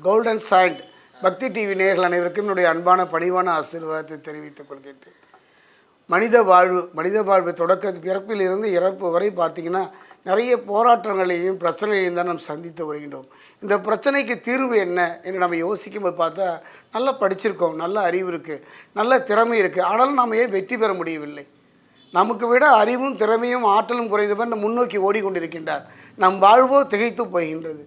Golden sand பக்தி TV நேயர்கள் அனைவருக்கும் என்னுடைய அன்பான பணிவான ஆசீர்வாதத்தை தெரிவித்துக் கொள்கின்றேன். மனித வாழ்வு தொடக்க பிறப்பிலிருந்து இறப்பு வரை பார்த்திங்கன்னா நிறைய போராட்டங்களையும் பிரச்சனைகளையும் தான் நாம் சந்தித்து வருகின்றோம். இந்த பிரச்சனைக்கு தீர்வு என்ன என்று நம்ம யோசிக்கும் போது பார்த்தா நல்லா படிச்சிருக்கோம், நல்ல அறிவு இருக்குது, நல்ல திறமை இருக்குது, ஆனாலும் நாம் ஏன் வெற்றி பெற முடியவில்லை? நமக்கு விட அறிவும் திறமையும் ஆற்றலும் குறைந்தவர் முன்னோக்கி ஓடிக்கொண்டிருக்கின்றார். நம் வாழ்வோ திகைத்து போகின்றது.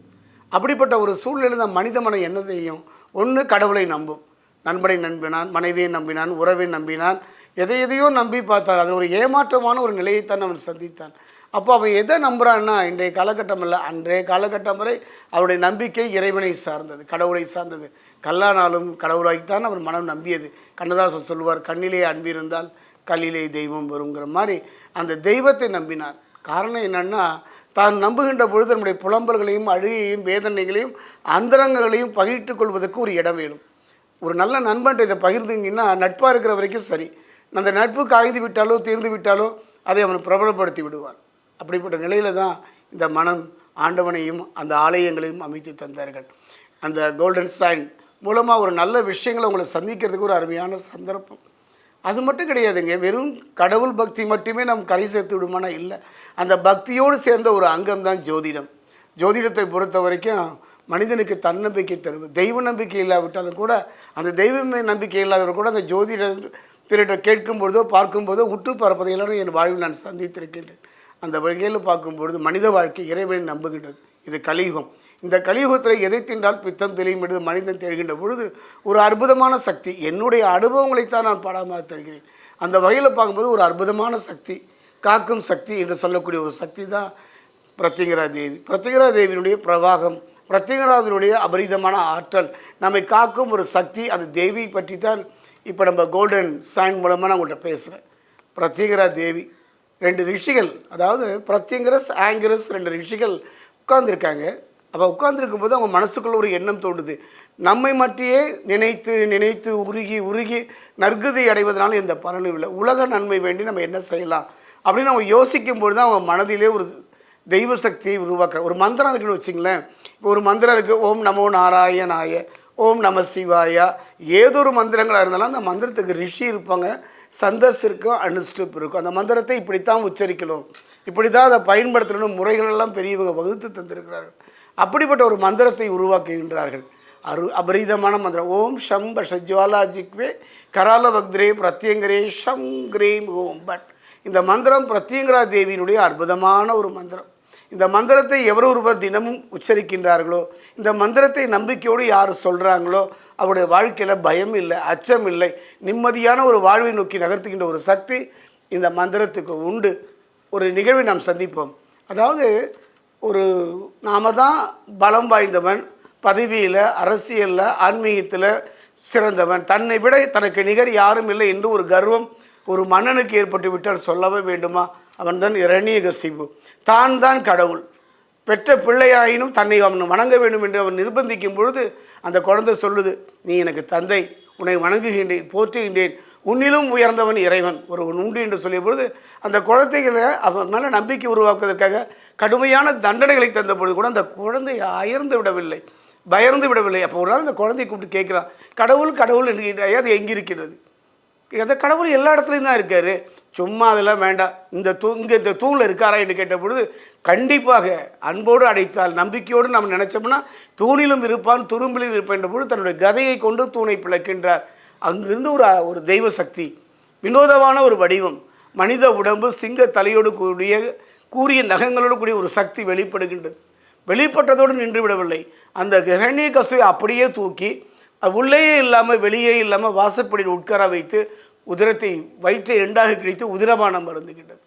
அப்படிப்பட்ட ஒரு சூழ்நிலை நம் மனித மனம் என்ன செய்யும்? ஒன்று கடவுளை நம்பும், நண்பனை நம்பினான், மனைவியை நம்பினான், உறவை நம்பினான், எதையோ நம்பி பார்த்தார். அது ஒரு ஏமாற்றமான ஒரு நிலையைத்தான் அவன் சந்தித்தான். அப்போ அவன் எதை நம்புகிறான்னா இன்றைய காலகட்டம் இல்லை, அன்றைய காலகட்டம் வரை அவருடைய நம்பிக்கை இறைவனை சார்ந்தது, கடவுளை சார்ந்தது. கல்லானாலும் கடவுளாய்த்தான் அவன் மனம் நம்பியது. கண்ணதாசன் சொல்லுவார், கண்ணிலே அன்பிருந்தால் கல்லிலே தெய்வம் வருங்கிற மாதிரி அந்த தெய்வத்தை நம்பினார். காரணம் என்னன்னா, தான் நம்புகின்ற பொழுது நம்முடைய புலம்பல்களையும் அழுகையும் வேதனைகளையும் அந்தரங்கங்களையும் பகிர்ந்து கொள்வதற்கு ஒரு இடம் வேணும். ஒரு நல்ல நண்பன்ட்ட இதை பகிர்ந்தீங்கன்னா நட்பாக இருக்கிற வரைக்கும் சரி, அந்த நட்பு காய்ந்து விட்டாலோ தீர்ந்து விட்டாலோ அதை அவன் பிரபலப்படுத்தி விடுவான். அப்படிப்பட்ட நிலையில தான் இந்த மனம் ஆண்டவனையும் அந்த ஆலயங்களையும் அமைத்து தந்தார்கள். அந்த கோல்டன் சைன் மூலமாக ஒரு நல்ல விஷயங்களை உங்களை சந்திக்கிறதுக்கு ஒரு அருமையான சந்தர்ப்பம். அது மட்டும் கிடையாதுங்க, வெறும் கடவுள் பக்தி மட்டுமே நம் கரை சேர்த்து விடுமானா இல்லை. அந்த பக்தியோடு சேர்ந்த ஒரு அங்கம் தான் ஜோதிடம். ஜோதிடத்தை பொறுத்த வரைக்கும் மனிதனுக்கு தன்னம்பிக்கை தருவது. தெய்வ நம்பிக்கை இல்லாவிட்டாலும் கூட, அந்த தெய்வ நம்பிக்கை இல்லாதவர் கூட அந்த ஜோதிட பிறரை கேட்கும்பொழுதோ பார்க்கும்போதோ உற்று பார்ப்பதை எல்லாரும் என் வாழ்வில் நான் சந்தித்திருக்கின்றேன். அந்த வகையில் பார்க்கும்பொழுது மனித வாழ்க்கை இறைவனை நம்புகின்றது. இது கலியுகம். இந்த கலியுகத்தில் எதை தின்றால் பித்தம் தெளியும் என்று மனிதன் தேடுகின்ற பொழுது ஒரு அற்புதமான சக்தி, என்னுடைய அனுபவங்களைத்தான் நான் பாடமாக தருகிறேன். அந்த வகையில் பார்க்கும்போது ஒரு அற்புதமான சக்தி, காக்கும் சக்தி என்று சொல்லக்கூடிய ஒரு சக்தி தான் பிரத்யங்கரா தேவி. பிரத்யங்கரா தேவியினுடைய பிரவாகம், பிரத்யங்கராவினுடைய அபரிதமான ஆற்றல், நம்மை காக்கும் ஒரு சக்தி. அந்த தேவியை பற்றி தான் இப்போ நம்ம கோல்டன் சைன் மூலமாக நான் உங்கள்கிட்ட பேசுகிறேன். பிரத்யங்கரா தேவி 2 ரிஷிகள், அதாவது பிரத்யங்கரஸ் ஆங்கிரஸ் 2 ரிஷிகள் உட்கார்ந்துருக்காங்க. அப்போ உட்கார்ந்துருக்கும் போது அவங்க மனசுக்குள்ள ஒரு எண்ணம் தோணுது, நம்மை மட்டியே நினைத்து நினைத்து உருகி உருகி நற்கதி அடைவதனால எந்த பலனும் இல்லை, உலக நன்மை வேண்டி நம்ம என்ன செய்யலாம் அப்படின்னு அவங்க யோசிக்கும் பொழுது தான் அவங்க மனதிலே ஒரு தெய்வ சக்தியை உருவாக்குற ஒரு மந்திரம் இருக்குன்னு வச்சுங்களேன். இப்போ ஒரு மந்திரம் இருக்குது, ஓம் நமோ நாராயணாய, ஓம் நம சிவாயா, ஏதோ ஒரு மந்திரங்களாக இருந்தாலும் அந்த மந்திரத்துக்கு ரிஷி இருப்பாங்க, சந்தஸ் இருக்கும், அனுஷ்டுப் இருக்கும். அந்த மந்திரத்தை இப்படித்தான் உச்சரிக்கணும், இப்படி தான் அதை பயன்படுத்தணும், முறைகளெல்லாம் பெரியவங்க வகுத்து தந்திருக்கிறார்கள். அப்படிப்பட்ட ஒரு மந்திரத்தை உருவாக்குகின்றார்கள். அபரீதமான மந்திரம். ஓம் ஷம் பஷஜ்வாலா ஜிக்வே கரால வக்திரே பிரத்யங்கரே ஷம் கிரீம் ஓம் பட். இந்த மந்திரம் பிரத்யங்கரா தேவியினுடைய அற்புதமான ஒரு மந்திரம். இந்த மந்திரத்தை எவர் ஒருவர் தினமும் உச்சரிக்கின்றார்களோ, இந்த மந்திரத்தை நம்பிக்கையோடு யார் சொல்கிறாங்களோ அவருடைய வாழ்க்கையில் பயம் இல்லை, அச்சம் இல்லை, நிம்மதியான ஒரு வாழ்வை நோக்கி நகர்த்துகின்ற ஒரு சக்தி இந்த மந்திரத்துக்கு உண்டு. ஒரு நிகழ்வை நாம் சந்திப்போம். அதாவது நாம தான் பலம் வாய்ந்தவன், பதவியில், அரசியலில், ஆன்மீகத்தில் சிறந்தவன், தன்னை விட தனக்கு நிகர் யாரும் இல்லை என்று ஒரு கர்வம் ஒரு மன்னனுக்கு ஏற்பட்டு விட்டால் சொல்லவே வேண்டுமா? அவன் தான் இரணியகசிபு. தான் கடவுள், பெற்ற பிள்ளையாயினும் தன்னை அவன் வணங்க வேண்டும் என்று அவன் நிர்பந்திக்கும் பொழுது அந்த குழந்தை சொல்லுது, நீ எனக்கு தந்தை, உன்னை வணங்குகின்றேன், போற்றுகின்றேன், உன்னிலும் உயர்ந்தவன் இறைவன் ஒருவன் உண்டு என்று சொல்லிய பொழுது அந்த குழந்தைகளை அவன் மேலே நம்பிக்கை உருவாக்குவதற்காக கடுமையான தண்டனைகளை தந்த பொழுது கூட அந்த குழந்தை அயர்ந்து விடவில்லை, பயர்ந்து விடவில்லை. அப்போ ஒரு நாள் அந்த குழந்தையை கூப்பிட்டு கேட்குறான், கடவுள் என்று அது எங்கே இருக்கிறது? அந்த கடவுள் எல்லா இடத்துலையும் தான் இருக்கார், சும்மா அதெல்லாம் வேண்டாம், இந்த தூணில் இருக்காரா என்று கேட்ட பொழுது கண்டிப்பாக அன்போடு அடைத்தால், நம்பிக்கையோடு நம்ம நினச்சோம்னா தூணிலும் இருப்பான் துரும்பிலும் இருப்பான் என்ற பொழுது தன்னுடைய கதையை கொண்டு தூணை பிளக்கின்றார். அங்கிருந்து ஒரு தெய்வ சக்தி, வினோதமான ஒரு வடிவம், மனித உடம்பு, சிங்க தலையோடு கூறிய நகங்களோடு கூடிய ஒரு சக்தி வெளிப்படுகின்றது. வெளிப்பட்டதோடு நின்று விடவில்லை, அந்த கிரணிய கசுவை அப்படியே தூக்கி உள்ளேயே இல்லாமல் வெளியே இல்லாமல் வாசற்படியில் உட்கார வைத்து வயிற்றை 2ஆக கிழித்து உதிரபானம் மருந்துகின்றது.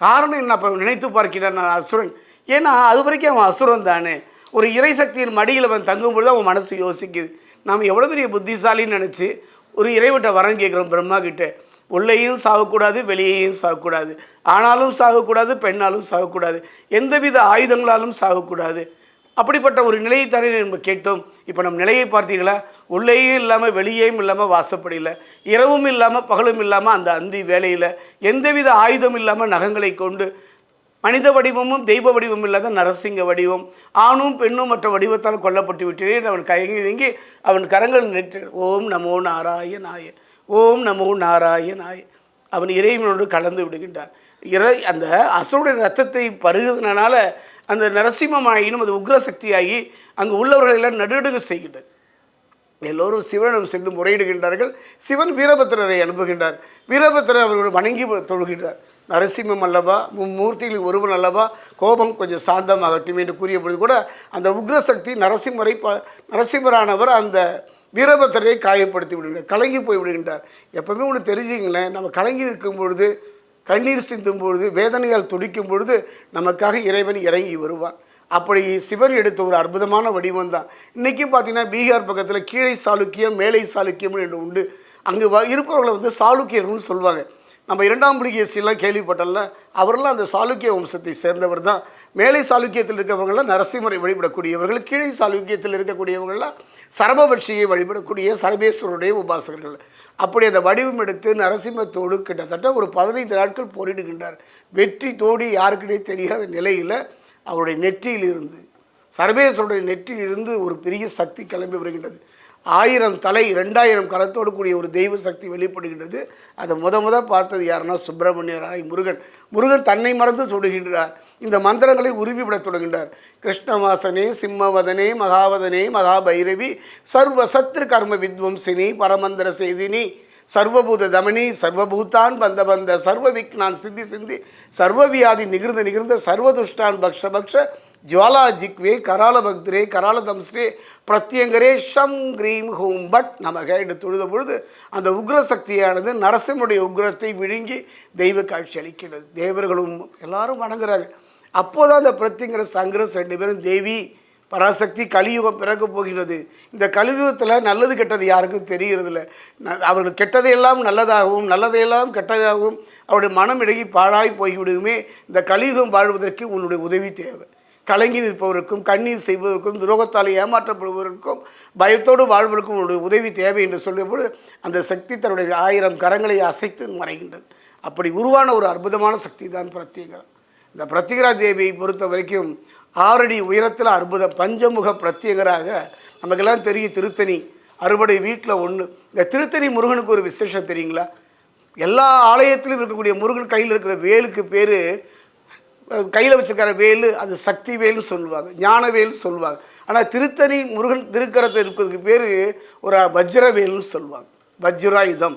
காரணம் என்ன? அப்போ நினைத்து பார்க்கிறான், நான் அசுரன். ஏன்னா அது வரைக்கும் அவன் அசுரன் தானே. ஒரு இறை சக்தியின் மடியில் அவன் தங்கும்பொழுது அவன் மனசு யோசிக்குது, நாம் எவ்வளோ பெரிய புத்திசாலின்னு நினச்சி ஒரு இறைவட்ட வரம் கேட்குறோம் பிரம்மா கிட்ட, உள்ளேயும் சாகக்கூடாது, வெளியேயும் சாகக்கூடாது, ஆனாலும் சாகக்கூடாது, பெண்ணாலும் சாகக்கூடாது, எந்தவித ஆயுதங்களாலும் சாகக்கூடாது. அப்படிப்பட்ட ஒரு நிலையை தானே நம்ம கேட்டோம். இப்போ நம்ம நிலையை பார்த்தீங்களா? உள்ளேயும் இல்லாமல் வெளியேயும் இல்லாமல் வாசப்படியில், இரவும் இல்லாமல் பகலும் இல்லாமல் அந்த அந்தி வேலையில், எந்தவித ஆயுதம் இல்லாமல் நகங்களை கொண்டு மனித வடிவமும் தெய்வ வடிவம் இல்லாத நரசிங்க வடிவம், ஆணும் பெண்ணும் மற்ற வடிவத்தால் கொல்லப்பட்டு விட்டேன். அவன் கையங்கி அவன் கரங்கள் நெற்று ஓம் நமோ நாராயணாய, ஓம் நமோ நாராயணாய. அவன் இறைவனோடு கலந்து விடுகின்றான். அந்த அசுரனுடைய ரத்தத்தை பருகுதனால அந்த நரசிம்மமாயினும் அது உக்ர சக்தியாகி அங்கு உள்ளவர்களெல்லாம் நடுநடுங்க செய்கின்றது. எல்லோரும் சிவனிடம் சென்று முறையிடுகின்றார்கள். சிவன் வீரபத்திரரை அனுப்புகின்றார். வீரபத்திரர் அவர்கள் வணங்கி தொழுகின்றார். நரசிம்மம் அல்லவா, மும்மூர்த்திகளில் ஒருவன் அல்லவா, கோபம் கொஞ்சம் சாந்தமாகட்டும் என்று கூறிய பொழுது கூட அந்த உக்ரசக்தி நரசிம்மரானவர் அந்த வீரபத்திரரை காயப்படுத்தி விடுகின்றார், கலங்கி போய் விடுகின்றார். எப்பவுமே ஒன்று தெரிஞ்சுங்களேன், நம்ம கலங்கி இருக்கும் பொழுது, கண்ணீர் சிந்தும் பொழுது, வேதனையால் துடிக்கும் பொழுது நமக்காக இறைவன் இறங்கி வருவான். அப்படி சிவன் எடுத்த ஒரு அற்புதமான வடிவம் தான். இன்றைக்கும் பார்த்தீங்கன்னா பீகார் பக்கத்தில் கீழே சாளுக்கியம் மேலை சாளுக்கியம் என்று உண்டு. அங்கு இருப்பவர்களை சாளுக்கியர்கள்னு சொல்லுவாங்க. நம்ம இரண்டாம் புலிகேசிலாம் கேள்விப்பட்டல, அவரெல்லாம் அந்த சாளுக்கிய வம்சத்தை சேர்ந்தவர் தான். மேலை சாளுக்கியத்தில் இருக்கிறவங்களாம் நரசிம்மரை வழிபடக்கூடியவர்கள், கீழே சாளுக்கியத்தில் இருக்கக்கூடியவங்களாம் சரபபட்சியை வழிபடக்கூடிய சரபேஸ்வருடைய உபாசகர்கள். அப்படி அந்த வடிவம் எடுத்து நரசிம்மத்தோடு கிட்டத்தட்ட ஒரு 15 நாட்கள் போரிடுகின்றார். வெற்றி தோடி யாருக்கிட்டே தெரியாத நிலையில் அவருடைய நெற்றியிலிருந்து, சர்வேஸ்வருடைய நெற்றியிலிருந்து ஒரு பெரிய சக்தி கிளம்பி வருகின்றது. 1000 தலை 2000 கரத்தோடு கூடிய ஒரு தெய்வ சக்தி வெளிப்படுகின்றது. அதை முத பார்த்தது யாருன்னா சுப்பிரமணியராய் முருகன். முருகன் தன்னை மறந்து தொடுகின்றார். இந்த மந்திரங்களை உருவிவிடத் தொடங்கின்றார். கிருஷ்ணவாசனே சிம்மவதனே மகாவதனே மகாபைரவி சர்வ சத்ரு கர்ம வித்வம்சினி பரமந்திர செய்தினி சர்வபூத தமனி சர்வபூதான் பந்த சர்வ விக்னான் சிந்தி சர்வவியாதி நிகிருந்த சர்வதுஷ்டான் பக்ஷ ஜுவாலா ஜிக்வே கரால பக்திரே கரால தம்ஸ்ரே பிரத்யங்கரே ஷம் கிரீம் ஹூம் பட் நமக என்று தொழுத பொழுது அந்த உக்ர சக்தியானது நரசிம்முடைய உக்ரத்தை விழுங்கி தெய்வ காட்சி அளிக்கிறது. தேவர்களும் எல்லாரும் வணங்குறாங்க. அப்போதான் அந்த பிரத்யங்கர சங்கரஸ் 2 பேரும் தேவி பராசக்தி கலியுகம் பிறக்க போகிறது. இந்த கலியுகத்தில் நல்லது கெட்டது யாருக்கும் தெரிகிறதில்ல. அவர்கள் கெட்டதையெல்லாம் நல்லதாகவும் நல்லதையெல்லாம் கெட்டதாகவும் அவருடைய மனம் இடையே பாழாய் போய்விடுமே. இந்த கலியுகம் வாழ்வதற்கு உன்னுடைய உதவி தேவை. கலங்கி நிற்பவருக்கும் கண்ணீர் செய்வதற்கும் துரோகத்தால் ஏமாற்றப்படுவதற்கும் பயத்தோடு வாழ்வதற்கும் உன்னுடைய உதவி தேவை என்று சொல்லும்போது அந்த சக்தி தன்னுடைய 1000 கரங்களை அசைத்து மறைகின்றது. அப்படி உருவான ஒரு அற்புதமான சக்தி தான் பிரத்யங்கரா. இந்த பிரத்யங்கரா தேவியை பொறுத்த வரைக்கும் 6 அடி உயரத்தில் பஞ்சமுக பிரத்யேகராக நமக்கெல்லாம் தெரியும். திருத்தணி அறுபடை வீட்டில் ஒன்று. இந்த திருத்தணி முருகனுக்கு ஒரு விசேஷம் தெரியுங்களா? எல்லா ஆலயத்திலும் இருக்கக்கூடிய முருகன் கையில் இருக்கிற வேலுக்கு பேர், கையில் வச்சுருக்கிற வேலு அது சக்தி வேல்னு சொல்லுவாங்க, ஞான வேல்னு சொல்லுவாங்க. ஆனால் திருத்தணி முருகன் திருக்கரத்தில் இருக்கிறதுக்கு பேர் ஒரு வஜ்ர வேல்னு சொல்லுவாங்க, வஜ்ராயுதம்.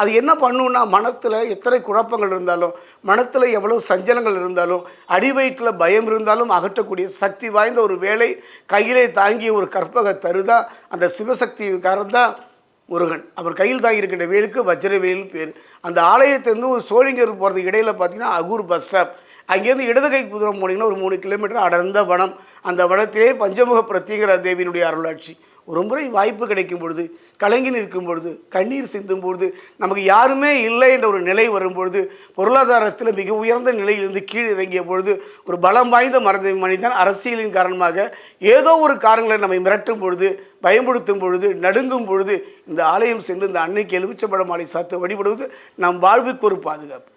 அது என்ன பண்ணுன்னா, மனத்தில் எத்தனை குழப்பங்கள் இருந்தாலும், மனத்தில் எவ்வளோ சஞ்சலங்கள் இருந்தாலும், அடிவயிற்றில் பயம் இருந்தாலும் அகற்றக்கூடிய சக்தி வாய்ந்த ஒரு வேலை கையிலே தாங்கிய ஒரு கற்பக தருதான் அந்த சிவசக்திக்காரன் தான் முருகன். அவர் கையில் தாங்கி இருக்கின்ற வேலுக்கு வஜ்ரவேல்னு பேர். அந்த ஆலயத்திலேருந்து ஒரு சோழிங்கர் போகிறதுக்கு இடையில் பார்த்தீங்கன்னா அகூர் பஸ் ஸ்டாப், அங்கேருந்து இடது கை குதிரம் போனீங்கன்னா ஒரு 3 கிலோமீட்டர் அடர்ந்த வனம். அந்த வனத்திலே பஞ்சமுக பிரத்யேகரா தேவியினுடைய அருளாட்சி. ஒரு முறை வாய்ப்பு கிடைக்கும் பொழுது, கலங்கி நிற்கும் பொழுது, கண்ணீர் சிந்தும் பொழுது, நமக்கு யாருமே இல்லை என்ற ஒரு நிலை வரும்பொழுது, பொருளாதாரத்தில் மிக உயர்ந்த நிலையிலிருந்து கீழ் இறங்கிய பொழுது, ஒரு பலம் வாய்ந்த மனிதன் அரசியலின் காரணமாக ஏதோ ஒரு காரணங்களை நம்மை மிரட்டும் பொழுது, பயன்படுத்தும் பொழுது, நடுங்கும் பொழுது இந்த ஆலயம் சென்று இந்த அன்னைக்கு எலுமிச்சம்பழ மாலை சாத்து வழிபடுவது நம் வாழ்வுக்கு ஒரு பாதுகாப்பு.